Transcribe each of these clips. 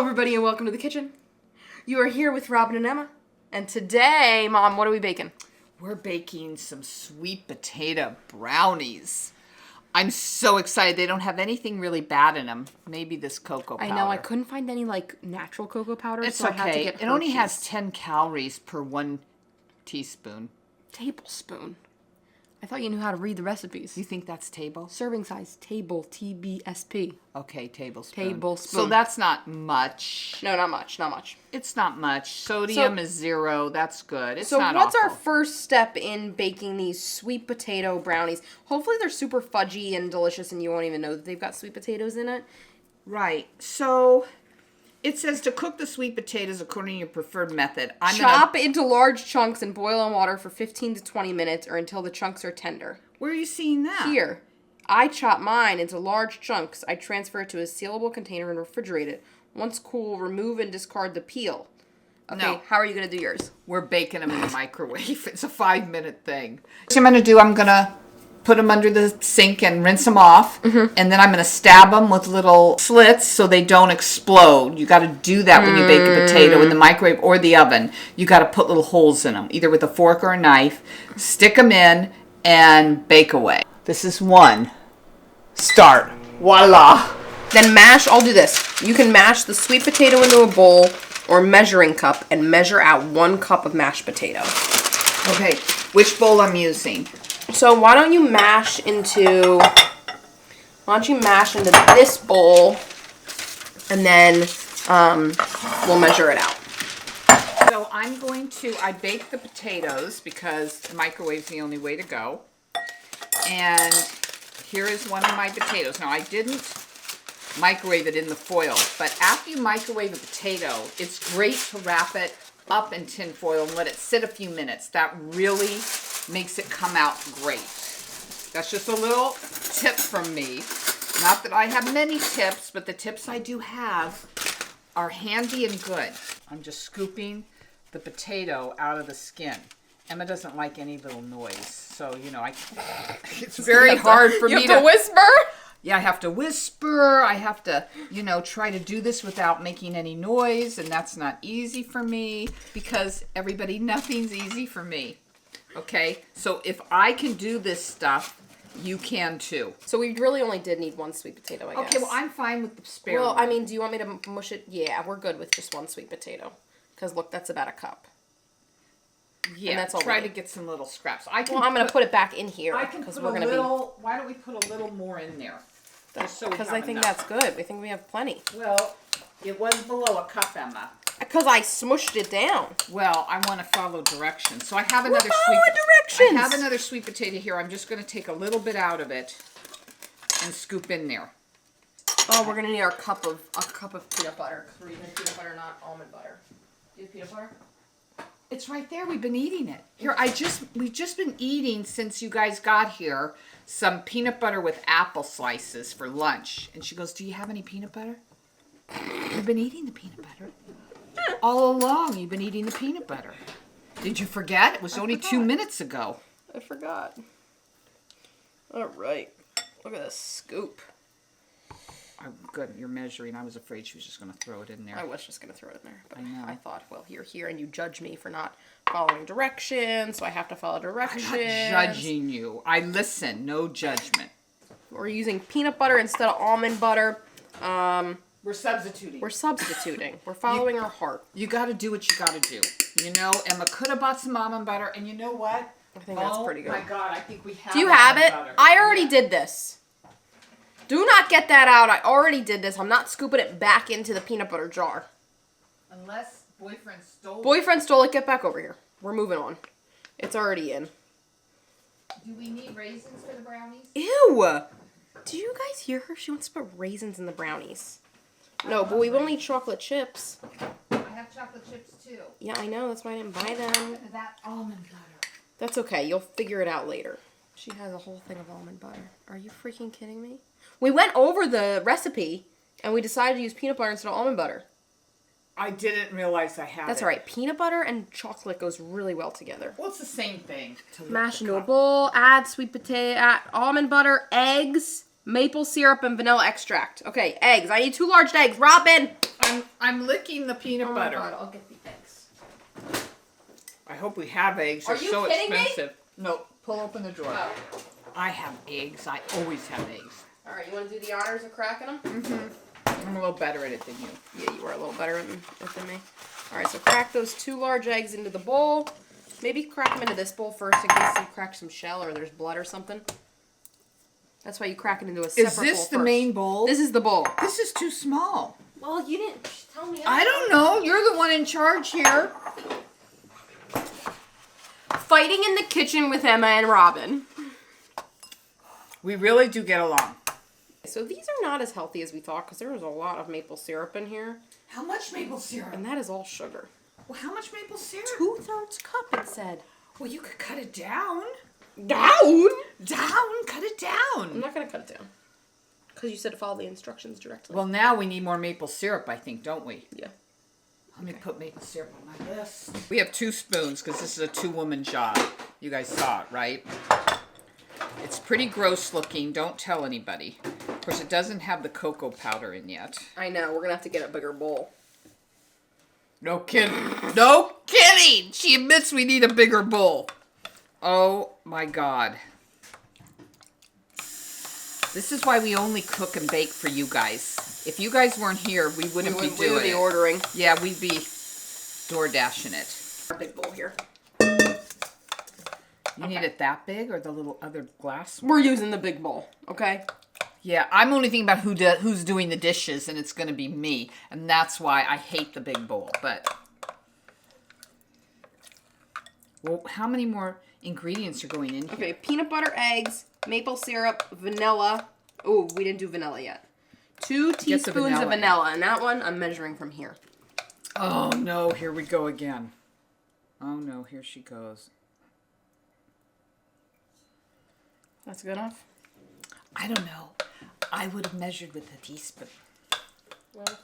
Hello, everybody, and welcome to the kitchen. You are here with Robin and Emma. And today, Mom, what are we baking? We're baking some sweet potato brownies. I'm so excited. They don't have anything really bad in them. Maybe this cocoa powder. I know, I couldn't find any, natural cocoa powder, It's so okay. I had to get It only Hershey's. has 10 calories per 1 teaspoon. Tablespoon. I thought you knew how to read the recipes. You think that's table? Serving size, table, TBSP. Okay, tablespoon. Tablespoon. So that's not much. No, not much, not much. It's not much. Sodium is 0. That's good. It's So not what's awful. our first step in baking these sweet potato brownies? Hopefully they're super fudgy and delicious and you won't even know that they've got sweet potatoes in it. Right. So it says to cook the sweet potatoes according to your preferred method. Chop into large chunks and boil in water for 15 to 20 minutes or until the chunks are tender. Where are you seeing that? Here. I chop mine into large chunks. I transfer it to a sealable container and refrigerate it. Once cool, remove and discard the peel. Okay, No. how are you going to do yours? We're baking them in the microwave. It's a 5-minute thing. What I'm going to do, I'm going to put them under the sink and rinse them off. And then I'm going to stab them with little slits so they don't explode. You got to do that when you bake a potato in the microwave or the oven. You got to put little holes in them, either with a fork or a knife. Stick them in and bake away. This is one. Start. Voila. Then mash, I'll do this. You can mash the sweet potato into a bowl or measuring cup and measure out 1 cup of mashed potato. Okay, which bowl I'm using? So why don't you mash into this bowl and then we'll measure it out. So I bake the potatoes because the microwave's the only way to go. And here is one of my potatoes. Now I didn't microwave it in the foil, but after you microwave a potato, it's great to wrap it up in tin foil and let it sit a few minutes. That really makes it come out great. That's just a little tip from me. Not that I have many tips, but the tips I do have are handy and good. I'm just scooping the potato out of the skin. Emma doesn't like any little noise, so it's very hard for me to whisper. Yeah, I have to whisper. I have to, try to do this without making any noise, and that's not easy for me because nothing's easy for me. Okay, so if I can do this stuff, you can too. So we really only did need 1 sweet potato, I guess. Okay, well, I'm fine with the spare Well, one. I mean, do you want me to mush it? Yeah, we're good with just 1 sweet potato. Because, look, that's about a cup. Yeah, and that's all try to get some little scraps. I'm going to put it back in here. I can put a little, why don't we put a little more in there? Because I think that's good. I think we have plenty. Well, it was below a cup, Emma. Because I smushed it down. Well, I want to follow directions. So I have We're following directions. I have another sweet potato here. I'm just going to take a little bit out of it and scoop in there. Oh, we're going to need a cup of peanut butter. Because we're using peanut butter, not almond butter. Do you have peanut butter? It's right there. We've been eating it. Here, we've just been eating since you guys got here some peanut butter with apple slices for lunch. And she goes, "Do you have any peanut butter?" We've been eating the peanut butter. All along, you've been eating the peanut butter. Did you forget? It was only 2 minutes ago. I forgot. All right. Look at this scoop. I'm good. You're measuring. I was afraid she was just going to throw it in there. I was just going to throw it in there. But I know. I thought, well, you're here and you judge me for not following directions, so I have to follow directions. I'm not judging you. I listen. No judgment. We're using peanut butter instead of almond butter. We're substituting. We're following our heart. You got to do what you got to do. Emma could have bought some almond butter, and you know what? I think that's pretty good. Oh my God, I think we have. Do you have it? Butter. I already did this. Do not get that out. I already did this. I'm not scooping it back into the peanut butter jar. Unless boyfriend stole it. Boyfriend stole it. Get back over here. We're moving on. It's already in. Do we need raisins for the brownies? Ew! Do you guys hear her? She wants to put raisins in the brownies. No, but we will need chocolate chips. I have chocolate chips too. Yeah, I know. That's why I didn't buy them. That almond butter. That's okay. You'll figure it out later. She has a whole thing of almond butter. Are you freaking kidding me? We went over the recipe, and we decided to use peanut butter instead of almond butter. I didn't realize I had That's all right. Peanut butter and chocolate goes really well together. Well, it's the same thing. Mash into a bowl, add sweet potato, add almond butter, eggs, maple syrup, and vanilla extract. Okay, eggs. I need 2 large eggs. Robin! I I'm licking the peanut Oh butter. my God, I'll get the eggs. I hope we have eggs. Are They're you so kidding me? expensive. No, pull open the drawer. Oh. I have eggs. I always have eggs. All right, you want to do the honors of cracking them? Mm-hmm. I'm a little better at it than you. Yeah, you are a little better at it than me. All right, so crack those 2 large eggs into the bowl. Maybe crack them into this bowl first in case you crack some shell or there's blood or something. That's why you crack it into a separate bowl. Is this the first. main bowl? This is the bowl. This is too small. Well, you didn't tell me. I don't know. You're the one in charge here. Fighting in the kitchen with Emma and Robin. We really do get along. So these are not as healthy as we thought because there was a lot of maple syrup in here. How much maple syrup? And that is all sugar. Well, how much maple syrup? 2/3 cup, it said. Well, you could cut it down. Down? Down? Cut it down. I'm not going to cut it down. Because you said to follow the instructions directly. Well, now we need more maple syrup, I think, don't we? Yeah. Let me put maple syrup on my list. We have 2 spoons because this is a 2-woman job. You guys saw it, right? It's pretty gross looking. Don't tell anybody. Of course, it doesn't have the cocoa powder in yet. I know. We're going to have to get a bigger bowl. No kidding. No kidding! She admits we need a bigger bowl. Oh my God. This is why we only cook and bake for you guys. If you guys weren't here, we wouldn't be doing We would be it. ordering. Yeah, we'd be door dashing it. Our big bowl here. You need it that big or the little other glass? We're using the big bowl, okay? Yeah, I'm only thinking about who's doing the dishes, and it's going to be me. And that's why I hate the big bowl. But, well, how many more ingredients are going in here? Okay, peanut butter, eggs, maple syrup, vanilla. Oh, we didn't do vanilla yet. 2 teaspoons of vanilla. And that one, I'm measuring from here. Oh, no, here we go again. Oh, no, here she goes. That's good enough? I don't know. I would have measured with a teaspoon. Well,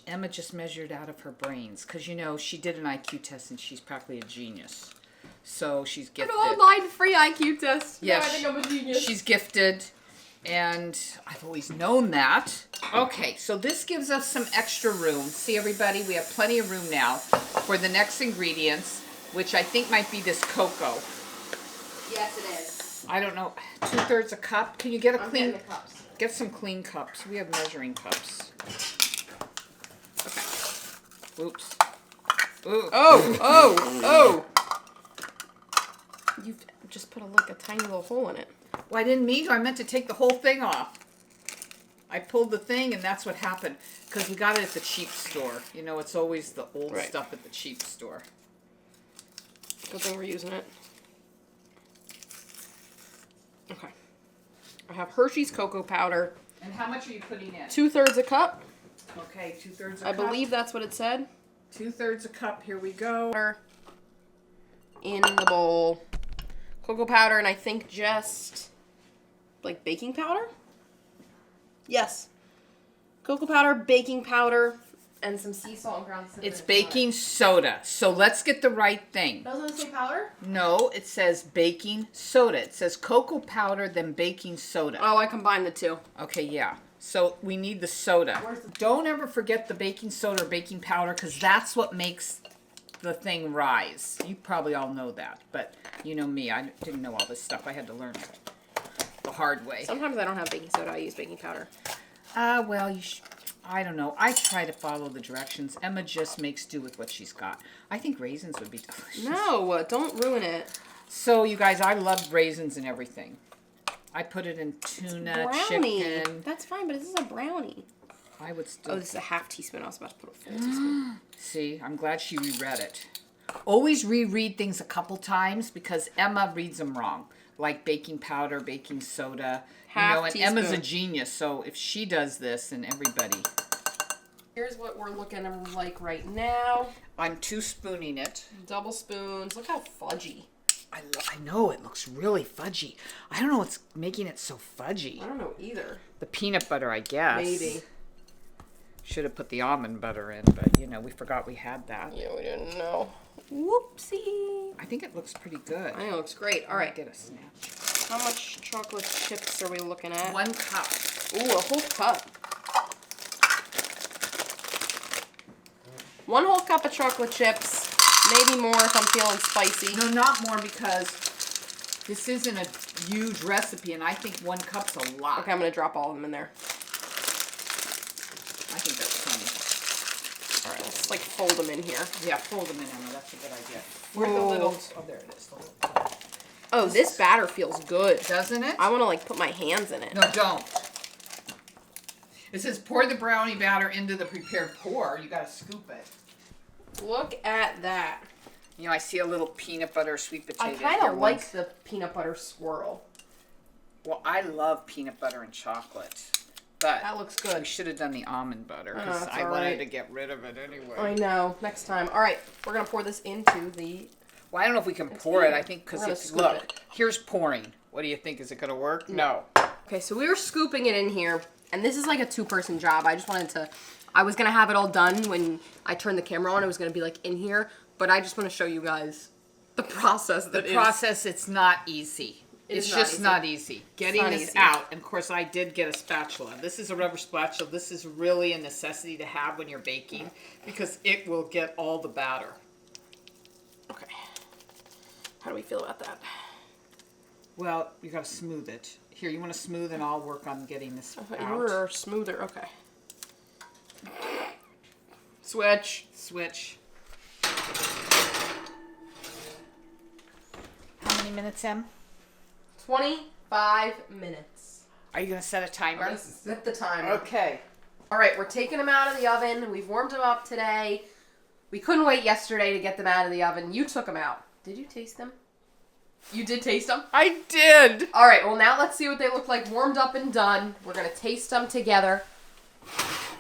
Emma just measured out of her brains. Because, you know, she did an IQ test and she's practically a genius. So she's gifted. an online free IQ test. Yeah, I think I'm a genius. She's gifted. And I've always known that. Okay, so this gives us some extra room. See, everybody, we have plenty of room now for the next ingredients, which I think might be this cocoa. Yes, it is. I don't know, 2/3 a cup. Can you get a I'm clean? getting the cups. Get some clean cups. We have measuring cups. Okay. Oops. Ooh. Oh! You've just put a tiny little hole in it. Well, I didn't mean to. I meant to take the whole thing off. I pulled the thing, and that's what happened. Because we got it at the cheap store. You know, it's always the old stuff at the cheap store. Good thing we're using it. Okay. I have Hershey's cocoa powder. And how much are you putting in? 2/3 a cup. Okay, 2/3 a cup. I believe that's what it said. 2/3 a cup. Here we go. In the bowl. Cocoa powder, and I think just like baking powder? Yes. Cocoa powder, baking powder, and some sea salt and ground cinnamon. It's baking soda. So let's get the right thing. Doesn't it say powder? No, it says baking soda. It says cocoa powder, then baking soda. Oh, I combined the two. Okay, yeah. So we need the soda. Don't ever forget the baking soda or baking powder, because that's what makes the thing rise. You probably all know that, but you know me, I didn't know all this stuff. I had to learn it the hard way. Sometimes I don't have baking soda, I use baking powder. Well, I don't know. I try to follow the directions. Emma just makes do with what she's got. I think raisins would be delicious. No, don't ruin it. So, you guys, I love raisins and everything. I put it in tuna, Brownie. chicken. That's fine, but this is a brownie. I would still... Oh, this is a half teaspoon. I was about to put a full teaspoon. See, I'm glad she reread it. Always reread things a couple times because Emma reads them wrong. Like baking powder, baking soda. Half and Emma's a teaspoon. genius, so if she does this, then everybody... Here's what we're looking like right now. I'm 2-spooning it. Double spoons. Look how fudgy. I know, it looks really fudgy. I don't know what's making it so fudgy. I don't know either. The peanut butter, I guess. Maybe. Should have put the almond butter in, but, you know, we forgot we had that. Yeah, we didn't know. Whoopsie. I think it looks pretty good. I think it looks great. All right. Get a snatch. How much chocolate chips are we looking at? 1 cup. Ooh, a whole cup. 1 whole cup of chocolate chips. Maybe more if I'm feeling spicy. No, not more, because this isn't a huge recipe, and I think 1 cup's a lot. Okay, I'm going to drop all of them in there. I think that's funny. All right, let's like fold them in here. Yeah, fold them in, Emma. That's a good idea. Where's the little... Oh, there it is. The little... Oh, this batter feels good. Doesn't it? I want to like put my hands in it. No, don't. It says pour the brownie batter into the prepared pour. You got to scoop it. Look at that. You know, I see a little peanut butter sweet potato. I kind of like the peanut butter swirl. Well, I love peanut butter and chocolate. But that looks good. We should have done the almond butter because I wanted to get rid of it anyway. I know. Next time. All right, we're gonna pour this into the. Well, I don't know if we can pour it. I think because it's look. Here's pouring. What do you think? Is it gonna work? No. Okay, so we were scooping it in here, and this is like a 2-person job. I just wanted to. I was gonna have it all done when I turned the camera on. It was gonna be like in here, but I just want to show you guys the process. It's not easy. It's just not easy. Getting this out, and of course I did get a spatula. This is a rubber spatula. This is really a necessity to have when you're baking because it will get all the batter. Okay. How do we feel about that? Well, you got to smooth it. Here, you want to smooth, and I'll work on getting this out. You were smoother. Okay. Switch. Switch. How many minutes, Em? 25 minutes. Are you going to set a timer? I'm going to set the timer. Okay. All right, we're taking them out of the oven. We've warmed them up today. We couldn't wait yesterday to get them out of the oven. You took them out. Did you taste them? You did taste them? I did. All right, well, now let's see what they look like warmed up and done. We're going to taste them together.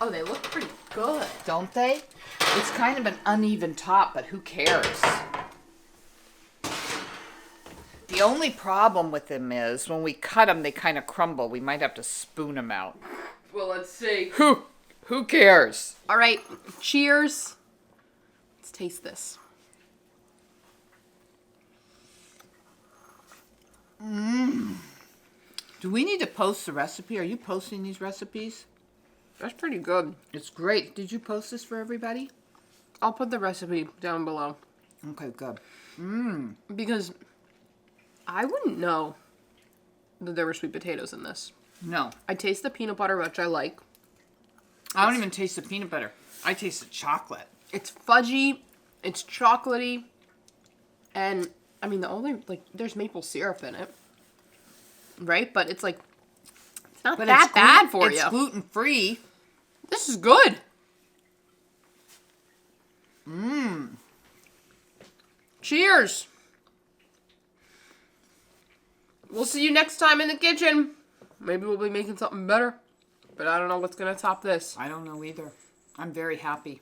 Oh, they look pretty good. Don't they? It's kind of an uneven top, but who cares? The only problem with them is when we cut them, they kind of crumble. We might have to spoon them out. Well, let's see. Who cares? All right, cheers. Let's taste this. Do we need to post the recipe? Are you posting these recipes? That's pretty good. It's great. Did you post this for everybody? I'll put the recipe down below. Okay, good. Because I wouldn't know that there were sweet potatoes in this. No. I taste the peanut butter, which I like. I don't even taste the peanut butter. I taste the chocolate. It's fudgy. It's chocolatey. And, I mean, the only, like, there's maple syrup in it. Right? But it's, like, it's not that bad for you. It's gluten-free. This is good. Cheers. We'll see you next time in the kitchen. Maybe we'll be making something better. But I don't know what's going to top this. I don't know either. I'm very happy.